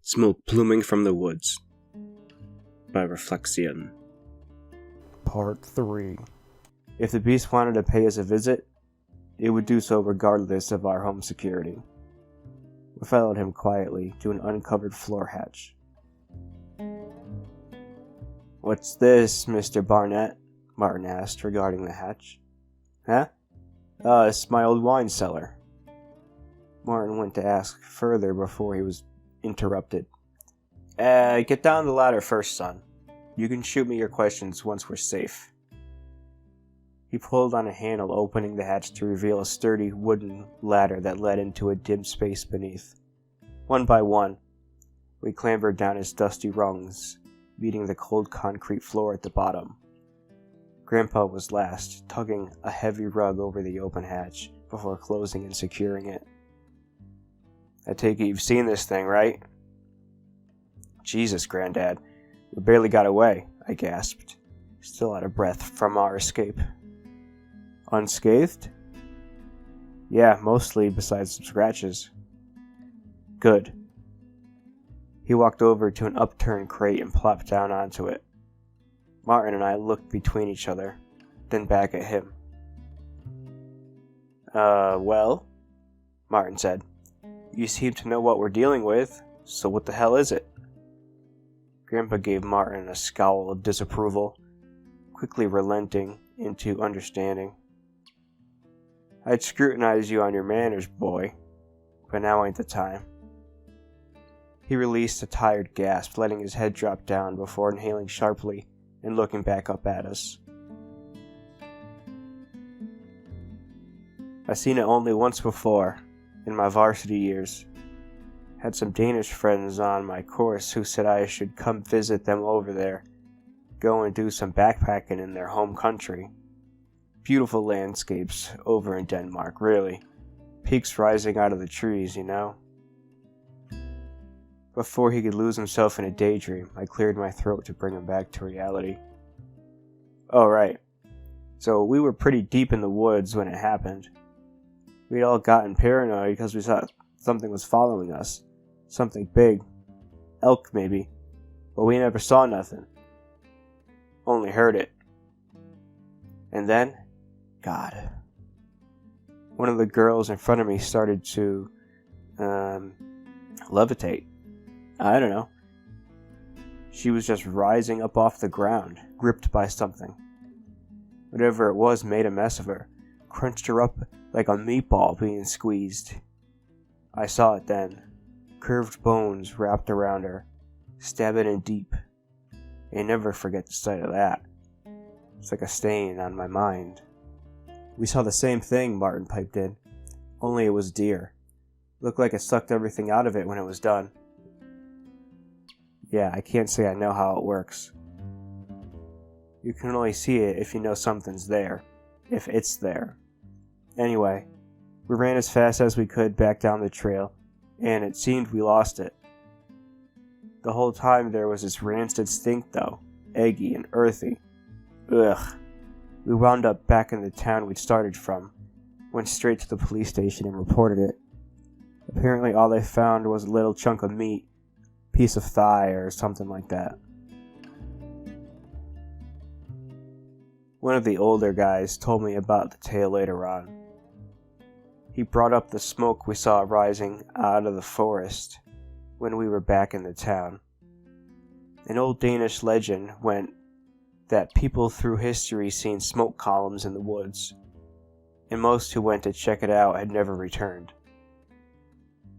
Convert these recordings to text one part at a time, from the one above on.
Smoke Pluming from the Woods by Reflexion. Part 3. If the beast wanted to pay us a visit, it would do so regardless of our home security. We followed him quietly to an uncovered floor hatch. "What's this, Mr. Barnett?" Martin asked, regarding the hatch. "Huh? It's my old wine cellar." Martin went to ask further before he was interrupted. Get down the ladder first, son. You can shoot me your questions once we're safe." He pulled on a handle, opening the hatch to reveal a sturdy wooden ladder that led into a dim space beneath. One by one, we clambered down its dusty rungs, meeting the cold concrete floor at the bottom. Grandpa was last, tugging a heavy rug over the open hatch before closing and securing it. "I take it you've seen this thing, right?" "Jesus, Granddad, we barely got away," I gasped, still out of breath from our escape. "Unscathed?" "Yeah, mostly, besides some scratches." "Good." He walked over to an upturned crate and plopped down onto it. Martin and I looked between each other, then back at him. Well," Martin said. "You seem to know what we're dealing with, so what the hell is it?" Grandpa gave Martin a scowl of disapproval, quickly relenting into understanding. "I'd scrutinize you on your manners, boy, but now ain't the time." He released a tired gasp, letting his head drop down before inhaling sharply and looking back up at us. "I seen it only once before, in my varsity years. Had some Danish friends on my course who said I should come visit them over there, go and do some backpacking in their home country. Beautiful landscapes over in Denmark, really. Peaks rising out of the trees, you know." Before he could lose himself in a daydream, I cleared my throat to bring him back to reality. "Oh, right. So we were pretty deep in the woods when it happened. We'd all gotten paranoid because we thought something was following us. Something big. Elk, maybe. But we never saw nothing. Only heard it. And then, God. One of the girls in front of me started to, levitate. I don't know. She was just rising up off the ground, gripped by something. Whatever it was made a mess of her, crunched her up like a meatball being squeezed. I saw it then. Curved bones wrapped around her, stabbing in deep. I never forget the sight of that. It's like a stain on my mind. "We saw the same thing," Martin piped in. "Only it was deer. Looked like it sucked everything out of it when it was done." "Yeah, I can't say I know how it works. You can only see it if you know something's there. If it's there. Anyway, we ran as fast as we could back down the trail, and it seemed we lost it. The whole time there was this rancid stink, though. Eggy and earthy. Ugh. We wound up back in the town we'd started from, went straight to the police station and reported it. Apparently all they found was a little chunk of meat, piece of thigh or something like that." One of the older guys told me about the tale later on. He brought up the smoke we saw rising out of the forest when we were back in the town. An old Danish legend went that people through history seen smoke columns in the woods, and most who went to check it out had never returned.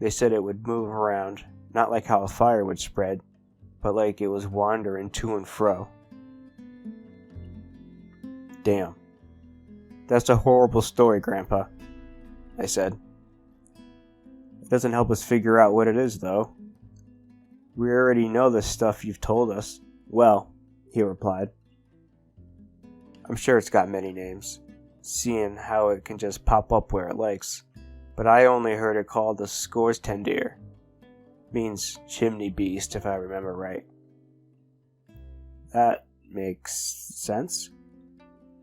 They said it would move around, not like how a fire would spread, but like it was wandering to and fro. "Damn. That's a horrible story, Grandpa," I said. "It doesn't help us figure out what it is, though. We already know the stuff you've told us." "Well," he replied, "I'm sure it's got many names, seeing how it can just pop up where it likes, but I only heard it called the Skorstendir. Means chimney beast, if I remember right." "That makes sense.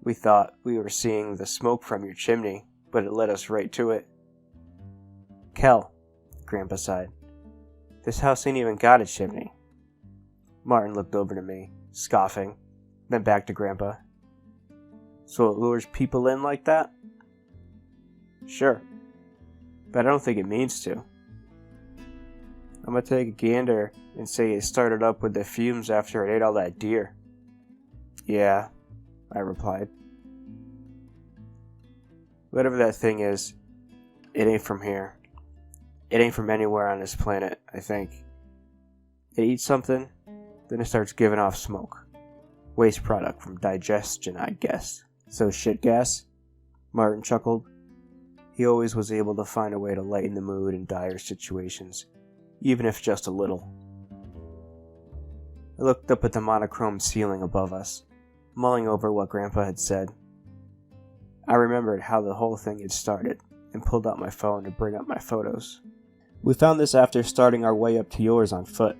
We thought we were seeing the smoke from your chimney, but it led us right to it." "Kel," Grandpa sighed. This house ain't even got a chimney. Martin looked over to me, scoffing, then back to Grandpa. So it lures people in like that? Sure, but I don't think it means to. I'm gonna take a gander and say it started up with the fumes after it ate all that deer. Yeah, I replied. Whatever that thing is, it ain't from here. It ain't from anywhere on this planet, I think. It eats something, then it starts giving off smoke. Waste product from digestion, I guess. So shit gas? Martin chuckled. He always was able to find a way to lighten the mood in dire situations, even if just a little. I looked up at the monochrome ceiling above us, mulling over what Grandpa had said. I remembered how the whole thing had started, and pulled out my phone to bring up my photos. We found this after starting our way up to yours on foot.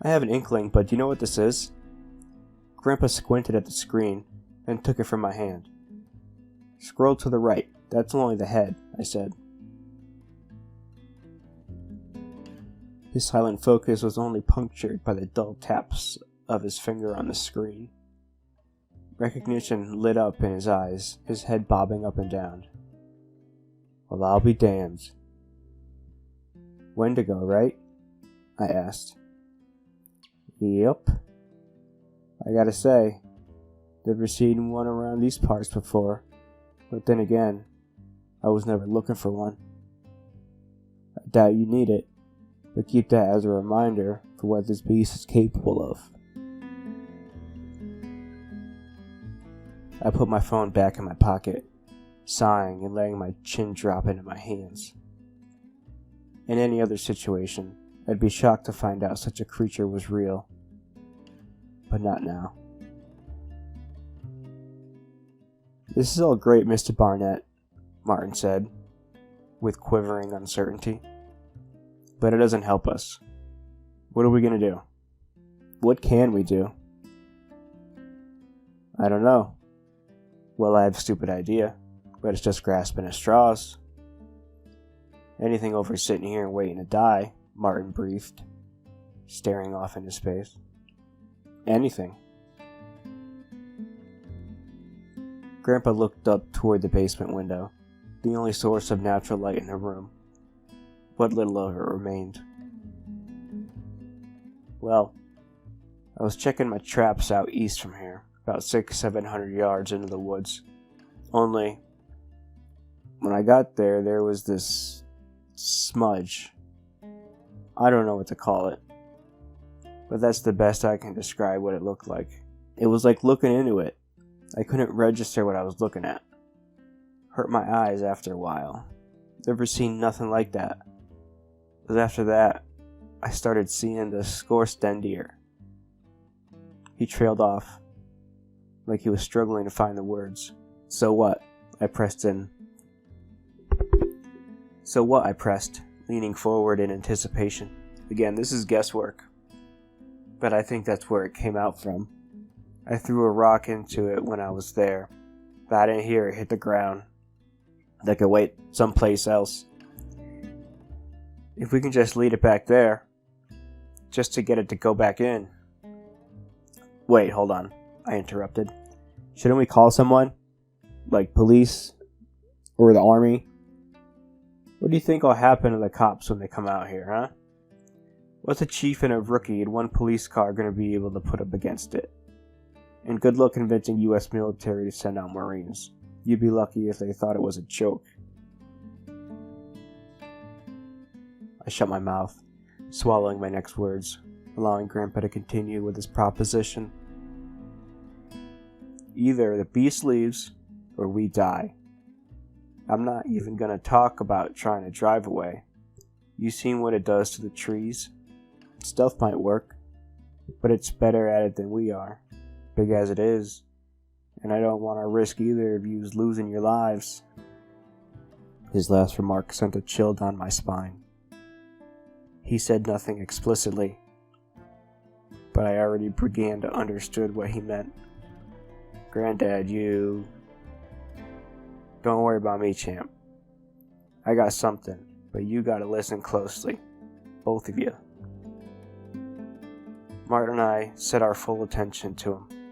I have an inkling, but do you know what this is? Grandpa squinted at the screen, and took it from my hand. Scroll to the right. That's only the head, I said. His silent focus was only punctured by the dull taps of his finger on the screen. Recognition lit up in his eyes, his head bobbing up and down. Well, I'll be damned. Wendigo, right? I asked. Yep. I gotta say, never seen one around these parts before, but then again, I was never looking for one. I doubt you need it, but keep that as a reminder for what this beast is capable of. I put my phone back in my pocket, sighing and letting my chin drop into my hands. In any other situation, I'd be shocked to find out such a creature was real. But not now. This is all great, Mr. Barnett, Martin said, with quivering uncertainty. But it doesn't help us. What are we going to do? What can we do? I don't know. Well, I have a stupid idea, but it's just grasping at straws. Anything over sitting here and waiting to die, Martin breathed, staring off into space. Anything. Grandpa looked up toward the basement window, the only source of natural light in the room. What little of it remained. Well, I was checking my traps out east from here, about 600-700 yards into the woods. Only, when I got there, there was this smudge. I don't know what to call it, but that's the best I can describe what it looked like. It was like looking into it. I couldn't register what I was looking at. Hurt my eyes after a while. Never seen nothing like that. But after that, I started seeing the scorestendier. He trailed off, like he was struggling to find the words. So what? I pressed, leaning forward in anticipation. Again, this is guesswork, but I think that's where it came out from. I threw a rock into it when I was there, but I didn't hear it hit the ground. That could wait someplace else. If we can just lead it back there, just to get it to go back in. Wait, hold on, I interrupted. Shouldn't we call someone? Like police? Or the army? What do you think will happen to the cops when they come out here, huh? What's a chief and a rookie in one police car going to be able to put up against it? And good luck convincing U.S. military to send out Marines. You'd be lucky if they thought it was a joke. I shut my mouth, swallowing my next words, allowing Grandpa to continue with his proposition. Either the beast leaves, or we die. I'm not even gonna talk about trying to drive away. You seen what it does to the trees? Stealth might work, but it's better at it than we are, big as it is, and I don't want to risk either of yous losing your lives. His last remark sent a chill down my spine. He said nothing explicitly, but I already began to understand what he meant. Granddad, you... Don't worry about me, champ. I got something, but you gotta listen closely. Both of you. Martin and I set our full attention to him.